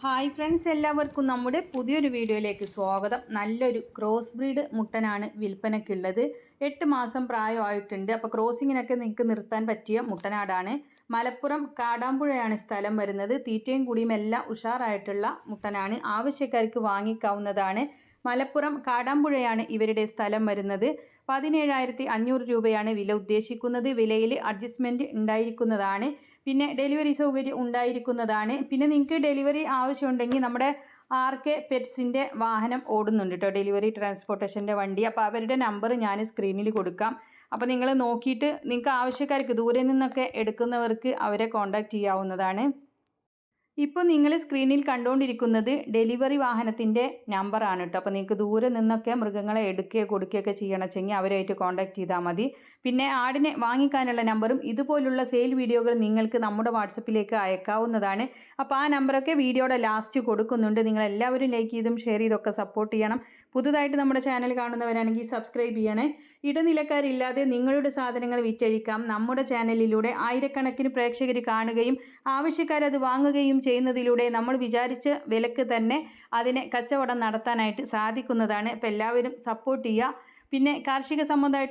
Hi friends, എല്ലാവർക്കും നമ്മുടെ പുതിയൊരു വീഡിയോയിലേക്ക് സ്വാഗതം. നല്ലൊരു ക്രോസ് ബ്രീഡ് മുട്ടനാണ് വിൽപ്പനയ്ക്കുള്ളത്. 8 മാസം പ്രായമായിട്ടുണ്ട്. അപ്പോൾ ക്രോസിങ്ങിനൊക്കെ നിങ്ങൾക്ക് നിർത്താൻ പറ്റിയ മുട്ടനാടാണ്. മലപ്പുറം കാടാമ്പുഴയാണ് സ്ഥലം വരുന്നത്. തീറ്റയും കുടിയും എല്ലാം ഉഷാറായിട്ടുള്ള മുട്ടനാണ്. ആവശ്യക്കാർക്ക് വാങ്ങിക്കാവുന്നതാണ്. മലപ്പുറം കാടാമ്പുഴയാണ് ഇവരുടെ സ്ഥലം വരുന്നത്. 17,500 രൂപയാണ് വില ഉദ്ദേശിക്കുന്നത്. വിലയിൽ അഡ്ജസ്റ്റ്മെൻറ്റ് ഉണ്ടായിരിക്കുന്നതാണ്. പിന്നെ ഡെലിവറി സൗകര്യം ഉണ്ടായിരിക്കുന്നതാണ്. പിന്നെ നിങ്ങൾക്ക് ഡെലിവറി ആവശ്യമുണ്ടെങ്കിൽ നമ്മുടെ RK പെറ്റ്സിൻ്റെ വാഹനം ഓടുന്നുണ്ട് കേട്ടോ, ഡെലിവറി ട്രാൻസ്പോർട്ടേഷൻ്റെ വണ്ടി. അപ്പോൾ അവരുടെ നമ്പർ ഞാൻ സ്ക്രീനിൽ കൊടുക്കാം. അപ്പോൾ നിങ്ങൾ നോക്കിയിട്ട് നിങ്ങൾക്ക് ആവശ്യക്കാർക്ക് ദൂരെ നിന്നൊക്കെ എടുക്കുന്നവർക്ക് അവരെ കോൺടാക്റ്റ് ചെയ്യാവുന്നതാണ്. ഇപ്പോൾ നിങ്ങൾ സ്ക്രീനിൽ കണ്ടുകൊണ്ടിരിക്കുന്നത് ഡെലിവറി വാഹനത്തിൻ്റെ നമ്പറാണ് കേട്ടോ. അപ്പോൾ നിങ്ങൾക്ക് ദൂരെ നിന്നൊക്കെ മൃഗങ്ങളെ എടുക്കുകയോ കൊടുക്കുകയൊക്കെ ചെയ്യണമെങ്കിൽ അവരുമായിട്ട് കോൺടാക്ട് ചെയ്താൽ മതി. പിന്നെ ആടിനെ വാങ്ങിക്കാനുള്ള നമ്പറും ഇതുപോലുള്ള സെയിൽ വീഡിയോകൾ നിങ്ങൾക്ക് നമ്മുടെ വാട്സപ്പിലേക്ക് അയക്കാവുന്നതാണ്. അപ്പോൾ ആ നമ്പറൊക്കെ വീഡിയോയുടെ ലാസ്റ്റ് കൊടുക്കുന്നുണ്ട്. നിങ്ങളെല്ലാവരും ലൈക്ക് ചെയ്തും ഷെയർ ചെയ്തൊക്കെ സപ്പോർട്ട് ചെയ്യണം. പുതുതായിട്ട് നമ്മുടെ ചാനൽ കാണുന്നവരാണെങ്കിൽ സബ്സ്ക്രൈബ് ചെയ്യണേ. ഇടനിലക്കാരില്ലാതെ നിങ്ങളുടെ സാധനങ്ങൾ വിറ്റഴിക്കാം. നമ്മുടെ ചാനലിലൂടെ ആയിരക്കണക്കിന് പ്രേക്ഷകർ കാണുകയും ആവശ്യക്കാരത് വാങ്ങുകയും ചെയ്യുന്നതിലൂടെ നമ്മൾ വിചാരിച്ച വിലക്ക് തന്നെ അതിനെ കച്ചവടം നടത്താനായിട്ട് സാധിക്കുന്നതാണ്. അപ്പോൾ എല്ലാവരും സപ്പോർട്ട് ചെയ്യുക. പിന്നെ കാർഷിക സംബന്ധമായിട്ട്